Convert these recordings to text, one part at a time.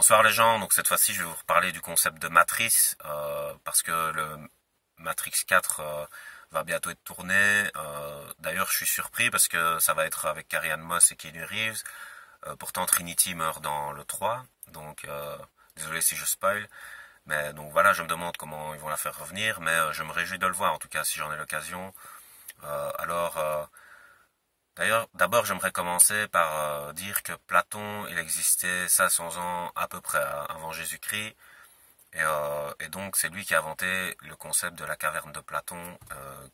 Bonsoir les gens, donc cette fois-ci je vais vous reparler du concept de matrice, parce que le Matrix 4 va bientôt être tourné. D'ailleurs je suis surpris parce que ça va être avec Carrie-Anne Moss et Keanu Reeves. Pourtant Trinity meurt dans le 3, donc désolé si je spoil. Mais donc voilà, je me demande comment ils vont la faire revenir, mais je me réjouis de le voir en tout cas si j'en ai l'occasion. Alors D'ailleurs, d'abord, j'aimerais commencer par dire que Platon, il existait 500 ans à peu près avant Jésus-Christ, et donc c'est lui qui a inventé le concept de la caverne de Platon,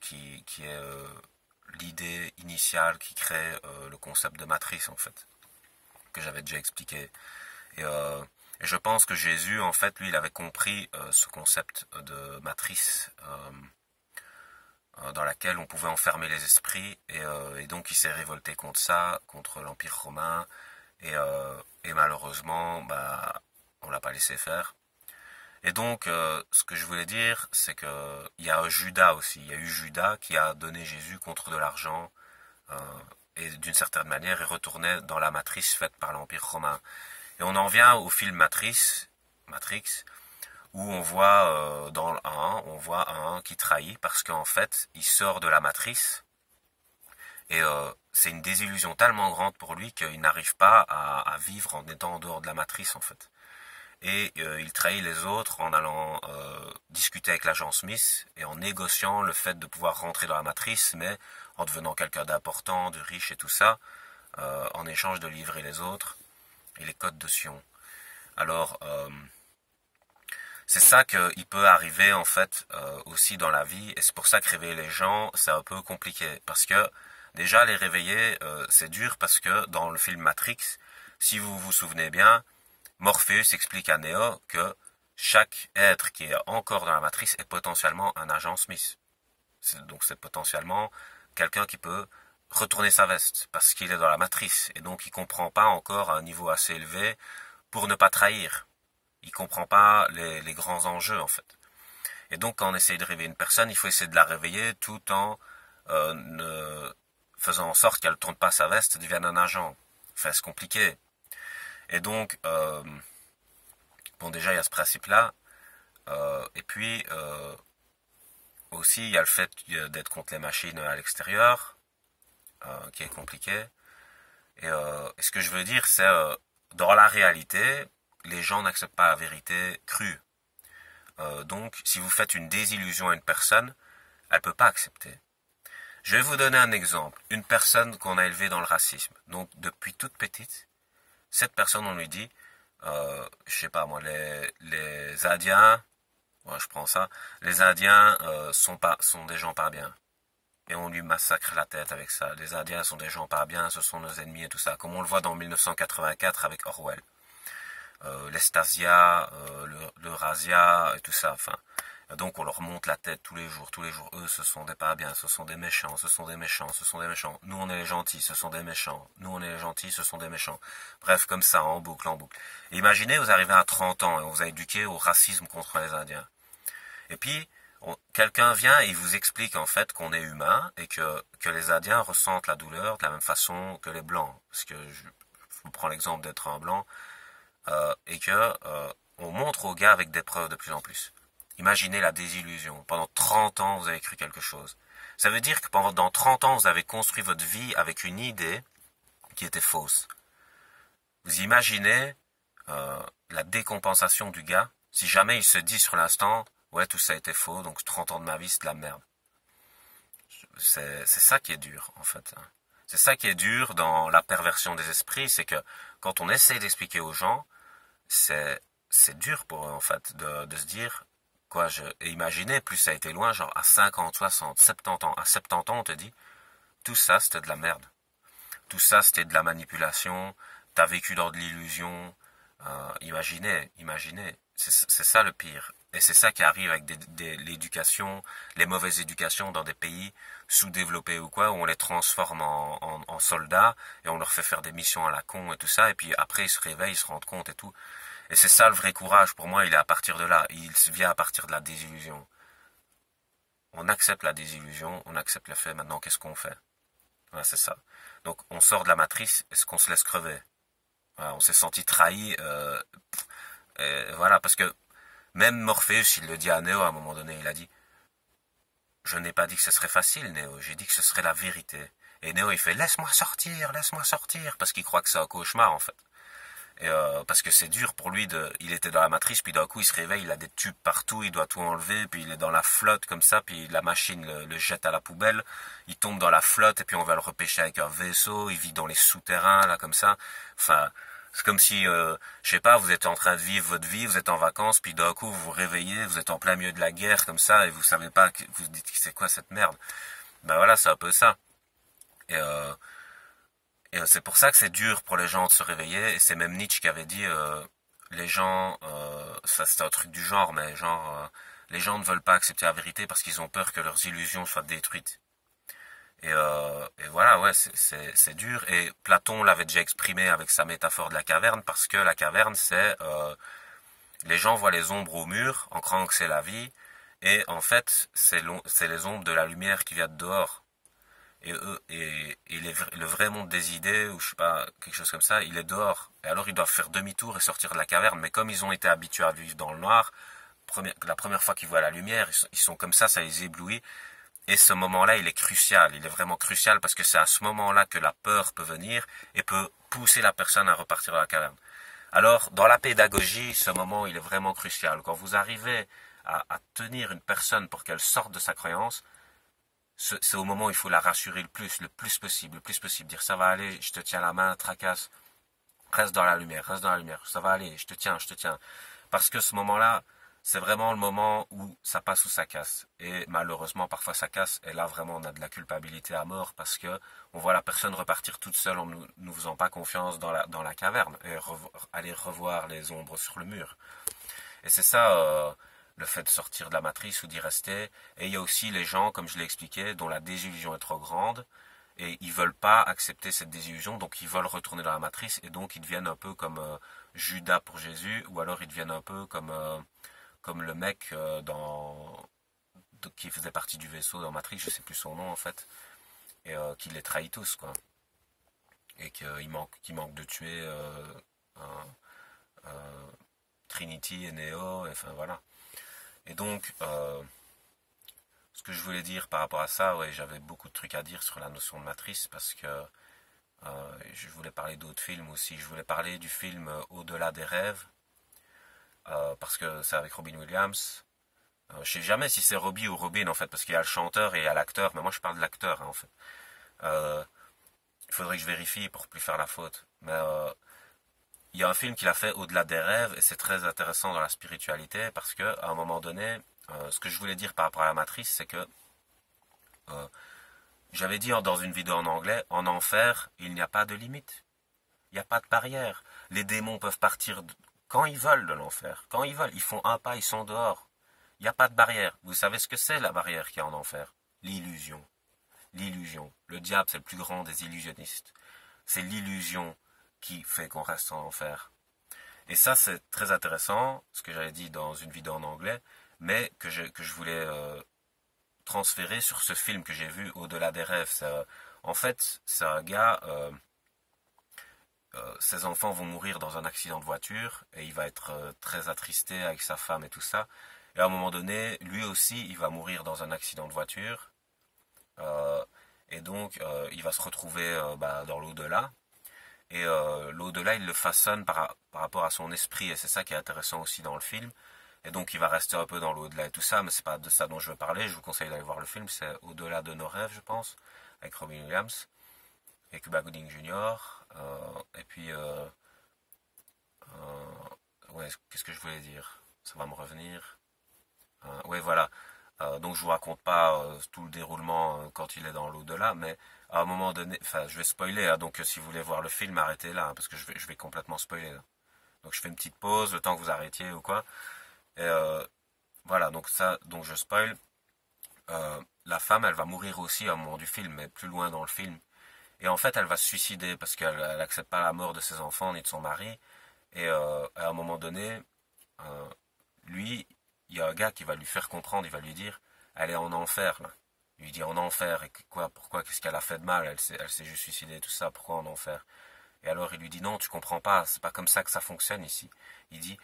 qui est l'idée initiale qui crée le concept de matrice en fait, que j'avais déjà expliqué. Et, euh, et je pense que Jésus, en fait, lui, il avait compris ce concept de matrice. Dans laquelle on pouvait enfermer les esprits, et donc il s'est révolté contre ça, contre l'Empire romain, et malheureusement bah on l'a pas laissé faire. Et donc ce que je voulais dire, c'est que il y a Judas aussi, il y a eu Judas qui a donné Jésus contre de l'argent, et d'une certaine manière il retournait dans la matrice faite par l'Empire romain. Et on en vient au film Matrix, où on voit dans le 1, on voit un qui trahit parce qu'en fait, il sort de la matrice, et c'est une désillusion tellement grande pour lui qu'il n'arrive pas à vivre en étant en dehors de la matrice en fait. Et il trahit les autres en allant discuter avec l'agent Smith et en négociant le fait de pouvoir rentrer dans la matrice, mais en devenant quelqu'un d'important, de riche et tout ça, en échange de livrer les autres et les codes de Sion. Alors, c'est ça qu'il peut arriver en fait aussi dans la vie, et c'est pour ça que réveiller les gens c'est un peu compliqué, parce que déjà les réveiller c'est dur, parce que dans le film Matrix, si vous vous souvenez bien, Morpheus explique à Neo que chaque être qui est encore dans la matrice est potentiellement un agent Smith. Donc c'est potentiellement quelqu'un qui peut retourner sa veste parce qu'il est dans la matrice, et donc il comprend pas encore à un niveau assez élevé pour ne pas trahir. Il comprend pas les grands enjeux en fait. Et donc quand on essaye de réveiller une personne, il faut essayer de la réveiller tout en ne faisant en sorte qu'elle ne tourne pas sa veste et devienne un agent. Enfin, c'est compliqué. Et donc, bon déjà il y a ce principe-là. Et puis aussi il y a le fait d'être contre les machines à l'extérieur, qui est compliqué. Et ce que je veux dire, c'est dans la réalité, les gens n'acceptent pas la vérité crue. Donc, si vous faites une désillusion à une personne, elle ne peut pas accepter. Je vais vous donner un exemple. Une personne qu'on a élevée dans le racisme. Donc, depuis toute petite, cette personne, on lui dit, je sais pas moi, les Indiens, ouais, je prends ça, les Indiens sont des gens pas bien. Et on lui massacre la tête avec ça. Les Indiens sont des gens pas bien, ce sont nos ennemis et tout ça. Comme on le voit dans 1984 avec Orwell. L'Estasia, l'Eurasia et tout ça. Enfin, donc on leur monte la tête tous les jours. Tous les jours, eux, ce sont des pas bien, ce sont des méchants, ce sont des méchants, ce sont des méchants. Nous, on est les gentils, ce sont des méchants. Nous, on est les gentils, ce sont des méchants. Bref, comme ça, en boucle, en boucle. Et imaginez, vous arrivez à 30 ans et on vous a éduqué au racisme contre les Indiens. Et puis, quelqu'un vient et il vous explique en fait qu'on est humain et que les Indiens ressentent la douleur de la même façon que les Blancs. Parce que je prends l'exemple d'être un Blanc, et que on montre aux gars avec des preuves de plus en plus. Imaginez la désillusion. Pendant 30 ans, vous avez cru quelque chose. Ça veut dire que pendant 30 ans, vous avez construit votre vie avec une idée qui était fausse. Vous imaginez la décompensation du gars si jamais il se dit sur l'instant « Ouais, tout ça a été faux, donc 30 ans de ma vie, c'est de la merde. » C'est ça qui est dur, en fait. C'est ça qui est dur dans la perversion des esprits, c'est que quand on essaie d'expliquer aux gens, c'est dur pour eux, en fait, de se dire, quoi, et imaginez, plus ça a été loin, genre à 50, 60, 70 ans. À 70 ans, on te dit, tout ça, c'était de la merde. Tout ça, c'était de la manipulation, t'as vécu dans de l'illusion. Imaginez. C'est ça le pire. Et c'est ça qui arrive avec l'éducation, les mauvaises éducations dans des pays sous-développés ou quoi, où on les transforme en soldats et on leur fait faire des missions à la con et tout ça, et puis après ils se réveillent, ils se rendent compte et tout. Et c'est ça le vrai courage, pour moi, il est à partir de là. Il vient à partir de la désillusion. On accepte la désillusion, on accepte le fait, maintenant qu'est-ce qu'on fait? Voilà, c'est ça. Donc on sort de la matrice, est-ce qu'on se laisse crever? Voilà, on s'est senti trahi. Et voilà, parce que même Morpheus, il le dit à Neo à un moment donné, il a dit, je n'ai pas dit que ce serait facile, Neo, j'ai dit que ce serait la vérité. Et Neo, il fait, laisse-moi sortir, parce qu'il croit que c'est un cauchemar, en fait. Et parce que c'est dur pour lui il était dans la matrice, puis d'un coup il se réveille, il a des tubes partout, il doit tout enlever, puis il est dans la flotte comme ça, puis la machine le jette à la poubelle, il tombe dans la flotte, et puis on va le repêcher avec un vaisseau, il vit dans les souterrains, là, comme ça. Enfin, c'est comme si, je sais pas, vous êtes en train de vivre votre vie, vous êtes en vacances, puis d'un coup vous vous réveillez, vous êtes en plein milieu de la guerre, comme ça, et vous savez pas, vous vous dites c'est quoi cette merde. Ben voilà, c'est un peu ça. Et c'est pour ça que c'est dur pour les gens de se réveiller. Et c'est même Nietzsche qui avait dit, les gens, ça c'est un truc du genre, mais genre, les gens ne veulent pas accepter la vérité parce qu'ils ont peur que leurs illusions soient détruites. Et voilà, ouais, c'est dur. Et Platon l'avait déjà exprimé avec sa métaphore de la caverne, parce que la caverne, c'est les gens voient les ombres au mur en croyant que c'est la vie, et en fait, c'est les ombres de la lumière qui vient de dehors. Le vrai monde des idées, ou je sais pas, quelque chose comme ça, il est dehors. Et alors ils doivent faire demi-tour et sortir de la caverne. Mais comme ils ont été habitués à vivre dans le noir, la première fois qu'ils voient la lumière, ils sont comme ça les éblouit. Et ce moment-là, il est crucial. Il est vraiment crucial parce que c'est à ce moment-là que la peur peut venir et peut pousser la personne à repartir dans la caverne. Alors, dans la pédagogie, ce moment, il est vraiment crucial. Quand vous arrivez à tenir une personne pour qu'elle sorte de sa croyance, c'est au moment où il faut la rassurer le plus possible, dire ça va aller, je te tiens la main, tracasse, reste dans la lumière, ça va aller, je te tiens. Parce que ce moment-là, c'est vraiment le moment où ça passe ou ça casse. Et malheureusement, parfois ça casse, et là vraiment on a de la culpabilité à mort parce que on voit la personne repartir toute seule en nous faisant pas confiance dans la caverne et aller revoir les ombres sur le mur. Et c'est ça, le fait de sortir de la matrice ou d'y rester. Et il y a aussi les gens, comme je l'ai expliqué, dont la désillusion est trop grande et ils veulent pas accepter cette désillusion, donc ils veulent retourner dans la matrice et donc ils deviennent un peu comme Judas pour Jésus, ou alors ils deviennent un peu comme le mec qui faisait partie du vaisseau dans Matrix, je sais plus son nom en fait, et qui les trahit tous quoi, et qu'il manque de tuer Trinity et Neo, et enfin voilà. Et donc, ce que je voulais dire par rapport à ça, ouais, j'avais beaucoup de trucs à dire sur la notion de matrice parce que je voulais parler d'autres films aussi. Je voulais parler du film Au-delà des rêves parce que c'est avec Robin Williams. Je sais jamais si c'est Robbie ou Robin en fait parce qu'il y a le chanteur et il y a l'acteur, mais moi je parle de l'acteur hein, en fait. Il faudrait que je vérifie pour plus faire la faute. Mais il y a un film qu'il a fait Au-delà des rêves et c'est très intéressant dans la spiritualité parce que à un moment donné, ce que je voulais dire par rapport à la matrice, c'est que j'avais dit dans une vidéo en anglais, en enfer, il n'y a pas de limite. Il n'y a pas de barrière. Les démons peuvent partir quand ils veulent de l'enfer. Quand ils veulent. Ils font un pas, ils sont dehors. Il n'y a pas de barrière. Vous savez ce que c'est la barrière qu'il y a en enfer? L'illusion. L'illusion. Le diable, c'est le plus grand des illusionnistes. C'est l'illusion qui fait qu'on reste en enfer. Et ça, c'est très intéressant, ce que j'avais dit dans une vidéo en anglais, mais que je voulais transférer sur ce film que j'ai vu, Au-delà des rêves. En fait, c'est un gars, ses enfants vont mourir dans un accident de voiture, et il va être très attristé avec sa femme et tout ça. Et à un moment donné, lui aussi, il va mourir dans un accident de voiture. Et donc, il va se retrouver dans l'au-delà. Et l'au-delà, il le façonne par rapport à son esprit. Et c'est ça qui est intéressant aussi dans le film. Et donc, il va rester un peu dans l'au-delà et tout ça. Mais c'est pas de ça dont je veux parler. Je vous conseille d'aller voir le film. C'est Au-delà de nos rêves, je pense. Avec Robin Williams. Et Cuba Gooding Jr. Et puis... ouais, qu'est-ce que je voulais dire? Ça va me revenir. Ouais, voilà. Donc je vous raconte pas tout le déroulement quand il est dans l'au-delà, mais à un moment donné, enfin je vais spoiler, hein, donc si vous voulez voir le film, arrêtez là, hein, parce que je vais complètement spoiler. Là. Donc je fais une petite pause, le temps que vous arrêtiez ou quoi. Et voilà, donc je spoil. La femme, elle va mourir aussi à un moment du film, mais plus loin dans le film. Et en fait, elle va se suicider parce qu'elle n'accepte pas la mort de ses enfants ni de son mari. Et à un moment donné, lui, il y a un gars qui va lui faire comprendre, il va lui dire, elle est en enfer là. Il lui dit en enfer, et quoi, pourquoi, qu'est-ce qu'elle a fait de mal, elle s'est juste suicidée, tout ça, pourquoi en enfer? Et alors il lui dit non, tu comprends pas, c'est pas comme ça que ça fonctionne ici. Il dit,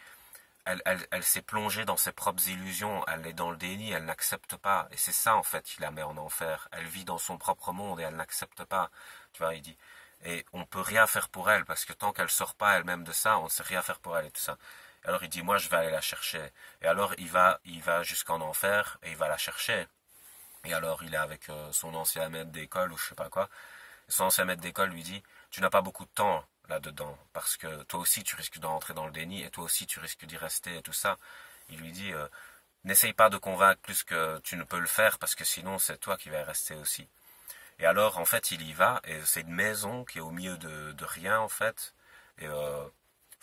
elle s'est plongée dans ses propres illusions, elle est dans le déni, elle n'accepte pas. Et c'est ça, en fait, qui la met en enfer. Elle vit dans son propre monde et elle n'accepte pas. Tu vois, il dit. Et on peut rien faire pour elle, parce que tant qu'elle sort pas elle-même de ça, on ne sait rien faire pour elle et tout ça. Alors il dit, moi je vais aller la chercher. Et alors il va jusqu'en enfer et il va la chercher. Et alors il est avec son ancien maître d'école ou je sais pas quoi. Et son ancien maître d'école lui dit, tu n'as pas beaucoup de temps là-dedans, parce que toi aussi tu risques de rentrer dans le déni et toi aussi tu risques d'y rester et tout ça. Il lui dit, n'essaye pas de convaincre plus que tu ne peux le faire, parce que sinon c'est toi qui vas y rester aussi. Et alors en fait il y va, et c'est une maison qui est au milieu de rien en fait. Et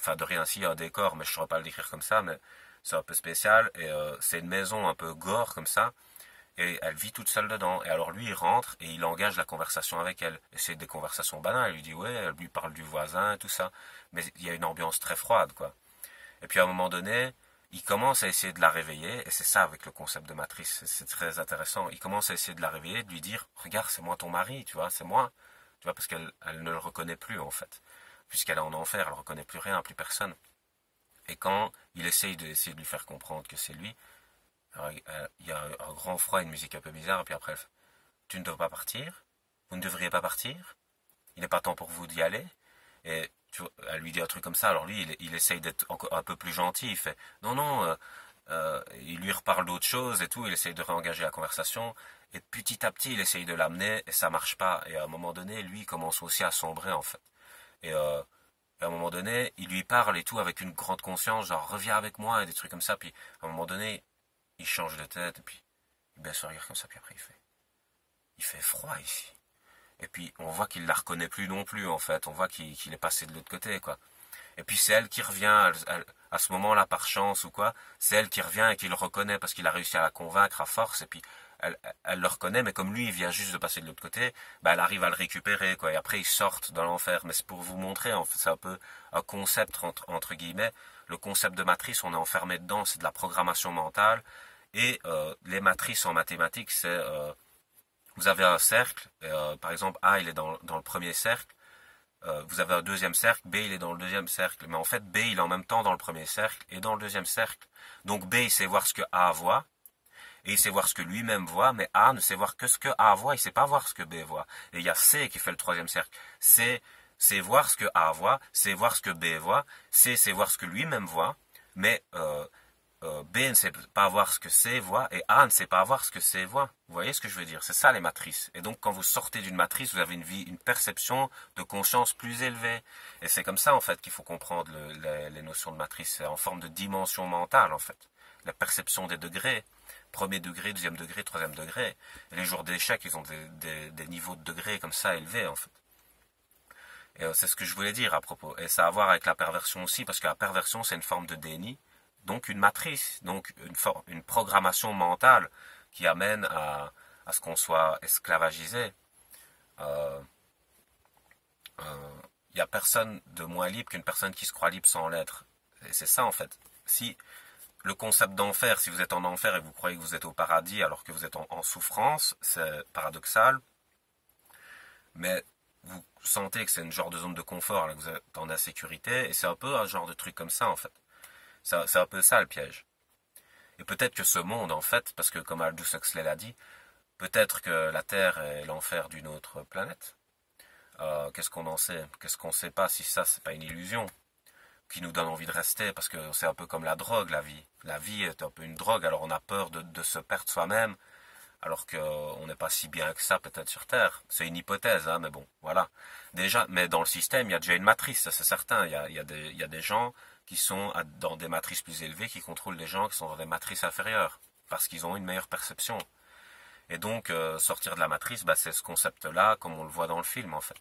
enfin de rien, si il y a un décor, mais je ne saurais pas le décrire comme ça, mais c'est un peu spécial. Et c'est une maison un peu gore comme ça. Et elle vit toute seule dedans. Et alors lui, il rentre et il engage la conversation avec elle. Et c'est des conversations banales. Il lui dit, ouais, elle lui parle du voisin et tout ça. Mais il y a une ambiance très froide, quoi. Et puis à un moment donné, il commence à essayer de la réveiller. Et c'est ça avec le concept de matrice. C'est très intéressant. Il commence à essayer de la réveiller, de lui dire, regarde, c'est moi ton mari, tu vois, c'est moi. Tu vois, parce qu'elle ne le reconnaît plus, en fait. Puisqu'elle est en enfer, elle ne reconnaît plus rien, plus personne. Et quand il essaye de lui faire comprendre que c'est lui, alors, il y a un grand froid, une musique un peu bizarre, et puis après, tu ne dois pas partir, vous ne devriez pas partir, il n'est pas temps pour vous d'y aller, et elle lui dit un truc comme ça, alors lui, il essaye d'être encore un peu plus gentil, il fait, non, non, il lui reparle d'autre chose et tout, il essaye de réengager la conversation, et petit à petit, il essaye de l'amener, et ça marche pas, et à un moment donné, lui, il commence aussi à sombrer, en fait, et à un moment donné, il lui parle et tout avec une grande conscience, genre reviens avec moi et des trucs comme ça. Puis à un moment donné, il change de tête et puis il baisse le regard comme ça. Puis après, il fait froid ici. Et puis on voit qu'il la reconnaît plus non plus en fait. On voit qu'il est passé de l'autre côté quoi. Et puis c'est elle qui revient à ce moment-là par chance ou quoi. C'est elle qui revient et qui le reconnaît parce qu'il a réussi à la convaincre à force. Et puis elle le reconnaît, mais comme lui il vient juste de passer de l'autre côté, bah elle arrive à le récupérer quoi. Et après ils sortent dans l'enfer. Mais c'est pour vous montrer, en fait, c'est un peu un concept entre guillemets. Le concept de matrice, on est enfermé dedans, c'est de la programmation mentale. Et les matrices en mathématiques, c'est vous avez un cercle. Par exemple, A il est dans le premier cercle. Vous avez un deuxième cercle, B il est dans le deuxième cercle. Mais en fait, B il est en même temps dans le premier cercle et dans le deuxième cercle. Donc B il sait voir ce que A voit. Et il sait voir ce que lui-même voit, mais A ne sait voir que ce que A voit, il ne sait pas voir ce que B voit. Et il y a C qui fait le troisième cercle. C, c'est voir ce que A voit, c'est voir ce que B voit, C, c'est voir ce que lui-même voit, mais B ne sait pas voir ce que C voit, et A ne sait pas voir ce que C voit. Vous voyez ce que je veux dire? C'est ça les matrices. Et donc quand vous sortez d'une matrice, vous avez une perception de conscience plus élevée. Et c'est comme ça en fait qu'il faut comprendre les notions de matrice. C'est en forme de dimension mentale en fait. La perception des degrés. Premier degré, deuxième degré, troisième degré. Et les joueurs d'échecs, ils ont des niveaux de degrés comme ça élevés, en fait. Et c'est ce que je voulais dire à propos. Et ça a à voir avec la perversion aussi, parce que la perversion, c'est une forme de déni, donc une matrice, donc une programmation mentale qui amène à ce qu'on soit esclavagisé. Il n'y a personne de moins libre qu'une personne qui se croit libre sans l'être. Et c'est ça, en fait. Si le concept d'enfer, si vous êtes en enfer et que vous croyez que vous êtes au paradis alors que vous êtes en souffrance, c'est paradoxal. Mais vous sentez que c'est une genre de zone de confort, là, que vous êtes en insécurité, et c'est un peu un genre de truc comme ça, en fait. C'est un peu ça, le piège. Et peut-être que ce monde, en fait, parce que comme Aldous Huxley l'a dit, peut-être que la Terre est l'enfer d'une autre planète. Qu'est-ce qu'on en sait? Qu'est-ce qu'on ne sait pas si ça, c'est pas une illusion qui nous donne envie de rester, parce que c'est un peu comme la drogue, la vie. La vie est un peu une drogue, alors on a peur de se perdre soi-même, alors qu'on n'est pas si bien que ça peut-être sur Terre. C'est une hypothèse, hein, mais bon, voilà. Déjà, mais dans le système, il y a déjà une matrice, ça c'est certain. Il y a des gens qui sont dans des matrices plus élevées, qui contrôlent les gens qui sont dans des matrices inférieures, parce qu'ils ont une meilleure perception. Et donc, sortir de la matrice, bah, c'est ce concept-là, comme on le voit dans le film, en fait.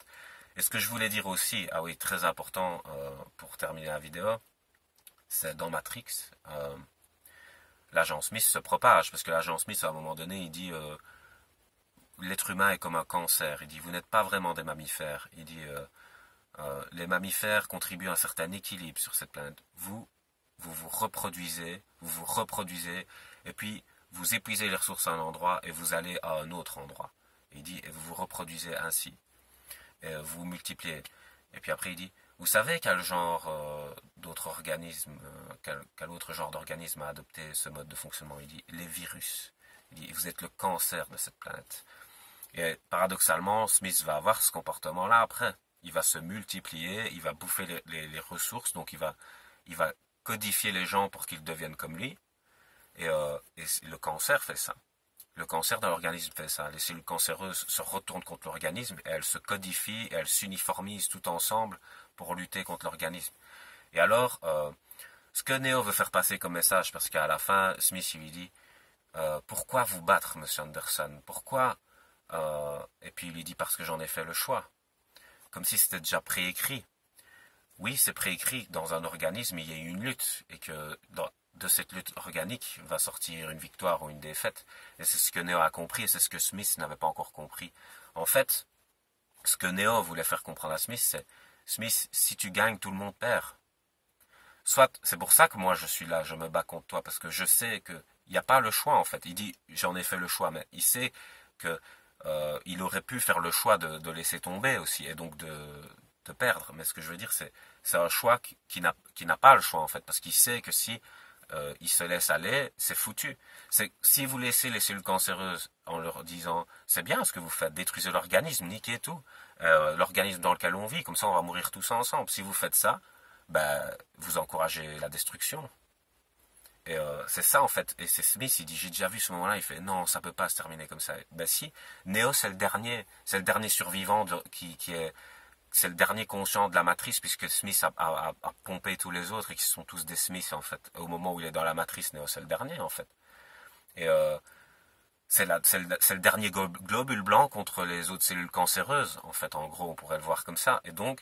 Et ce que je voulais dire aussi, ah oui, très important pour terminer la vidéo, c'est dans Matrix, l'agent Smith se propage, parce que l'agent Smith, à un moment donné, il dit l'être humain est comme un cancer. Il dit, vous n'êtes pas vraiment des mammifères. Il dit, les mammifères contribuent à un certain équilibre sur cette planète. Vous vous reproduisez, et puis vous épuisez les ressources à un endroit, et vous allez à un autre endroit. Il dit, et vous vous reproduisez ainsi. Et vous multipliez. Et puis après il dit, Vous savez quel genre d'autre organisme, quel autre genre d'organisme a adopté ce mode de fonctionnement? Il dit les virus. Il dit vous êtes le cancer de cette planète. Et paradoxalement, Smith va avoir ce comportement-là après. Il va se multiplier, il va bouffer les ressources, donc il va codifier les gens pour qu'ils deviennent comme lui. Et le cancer fait ça. Le cancer de l'organisme fait ça. Les cellules cancéreuses se retournent contre l'organisme et elles se codifient et elles s'uniformisent tout ensemble pour lutter contre l'organisme. Et alors, ce que Neo veut faire passer comme message, parce qu'à la fin, Smith lui dit pourquoi vous battre, monsieur Anderson? Pourquoi et puis il lui dit parce que j'en ai fait le choix. Comme si c'était déjà préécrit. Oui, c'est préécrit que dans un organisme, il y a eu une lutte et que de cette lutte organique va sortir une victoire ou une défaite. Et c'est ce que Neo a compris et c'est ce que Smith n'avait pas encore compris. En fait, ce que Neo voulait faire comprendre à Smith, c'est Smith, si tu gagnes, tout le monde perd. Soit, c'est pour ça que moi je suis là, je me bats contre toi, parce que je sais qu'il n'y a pas le choix en fait. Il dit, j'en ai fait le choix, mais il sait que il aurait pu faire le choix de laisser tomber aussi, et donc de perdre. Mais ce que je veux dire, c'est un choix qui n'a pas le choix en fait, parce qu'il sait que si il se laisse aller, c'est foutu. Si vous laissez les cellules cancéreuses en leur disant c'est bien ce que vous faites, détruisez l'organisme, niquez tout, l'organisme dans lequel on vit, comme ça on va mourir tous ensemble. Si vous faites ça, ben, vous encouragez la destruction. Et c'est ça en fait. Et c'est Smith, il dit j'ai déjà vu ce moment-là, il fait non, ça peut pas se terminer comme ça. Ben si, Neo c'est le dernier survivant c'est le dernier conscient de la matrice, puisque Smith a pompé tous les autres et qui sont tous des Smiths en fait. Au moment où il est dans la matrice, Neo c'est le dernier en fait. Et c'est le dernier globule blanc contre les autres cellules cancéreuses en fait. En gros, on pourrait le voir comme ça. Et donc,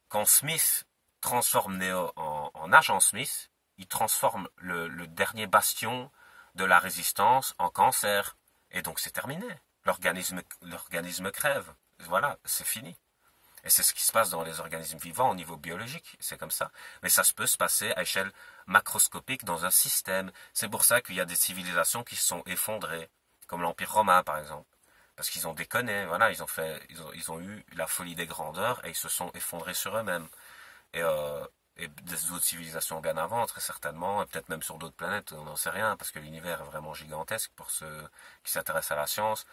quand Smith transforme Neo en agent Smith, il transforme le dernier bastion de la résistance en cancer. Et donc c'est terminé. L'organisme crève. Voilà, c'est fini. Et c'est ce qui se passe dans les organismes vivants au niveau biologique. C'est comme ça. Mais ça peut se passer à échelle macroscopique dans un système. C'est pour ça qu'il y a des civilisations qui se sont effondrées. Comme l'Empire romain, par exemple. Parce qu'ils ont déconné. Voilà, ils ont eu la folie des grandeurs et ils se sont effondrés sur eux-mêmes. Et des autres civilisations bien avant, très certainement, et peut-être même sur d'autres planètes, on n'en sait rien, parce que l'univers est vraiment gigantesque pour ceux qui s'intéressent à la science.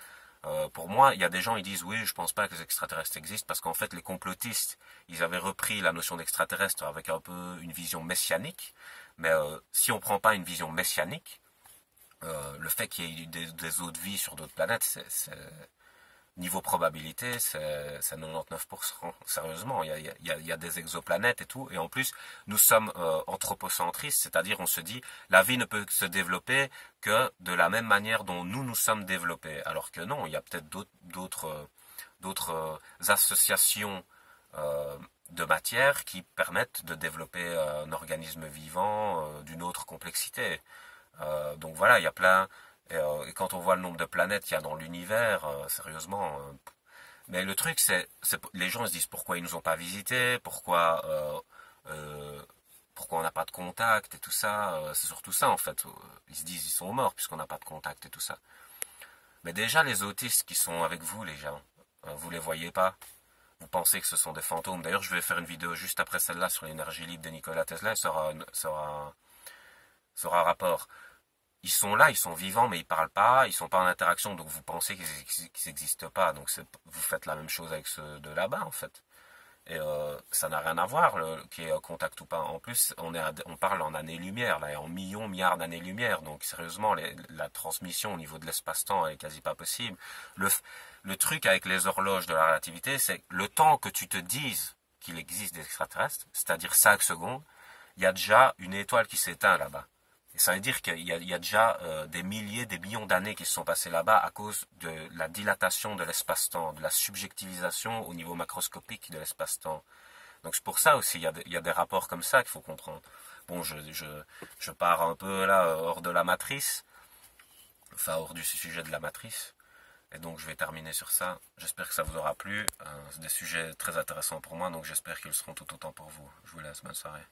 Pour moi, il y a des gens qui disent oui, je pense pas que les extraterrestres existent, parce qu'en fait, les complotistes, ils avaient repris la notion d'extraterrestre avec un peu une vision messianique, mais si on prend pas une vision messianique, le fait qu'il y ait eu des autres vies sur d'autres planètes, niveau probabilité, c'est 99%. Sérieusement, il y a des exoplanètes et tout. Et en plus, nous sommes anthropocentristes, c'est-à-dire on se dit la vie ne peut se développer que de la même manière dont nous sommes développés. Alors que non, il y a peut-être d'autres associations de matière qui permettent de développer un organisme vivant d'une autre complexité. Donc voilà, il y a plein... Et quand on voit le nombre de planètes qu'il y a dans l'univers, sérieusement... mais le truc, les gens se disent pourquoi ils nous ont pas visités, pourquoi on n'a pas de contact et tout ça. C'est surtout ça en fait. Ils se disent ils sont morts puisqu'on n'a pas de contact et tout ça. Mais déjà les autistes qui sont avec vous, les gens, vous les voyez pas. Vous pensez que ce sont des fantômes. D'ailleurs, je vais faire une vidéo juste après celle-là sur l'énergie libre de Nikola Tesla. Ça aura un rapport. Ils sont là, ils sont vivants, mais ils parlent pas, ils sont pas en interaction, donc vous pensez qu'ils n'existent pas. Donc vous faites la même chose avec ceux de là-bas, en fait. Et ça n'a rien à voir, qui est en contact ou pas. En plus, on parle en années-lumière, là, en milliards d'années-lumière. Donc sérieusement, la transmission au niveau de l'espace-temps est quasi pas possible. Le truc avec les horloges de la relativité, c'est le temps que tu te dises qu'il existe des extraterrestres, c'est-à-dire 5 secondes, il y a déjà une étoile qui s'éteint là-bas. Et ça veut dire qu'il y a déjà des milliers, des millions d'années qui se sont passées là-bas à cause de la dilatation de l'espace-temps, de la subjectivisation au niveau macroscopique de l'espace-temps. Donc c'est pour ça aussi, il y a des rapports comme ça qu'il faut comprendre. Bon, je pars un peu là hors de la matrice, enfin hors du sujet de la matrice. Et donc je vais terminer sur ça. J'espère que ça vous aura plu. C'est des sujets très intéressants pour moi, donc j'espère qu'ils seront tout autant pour vous. Je vous laisse, bonne soirée.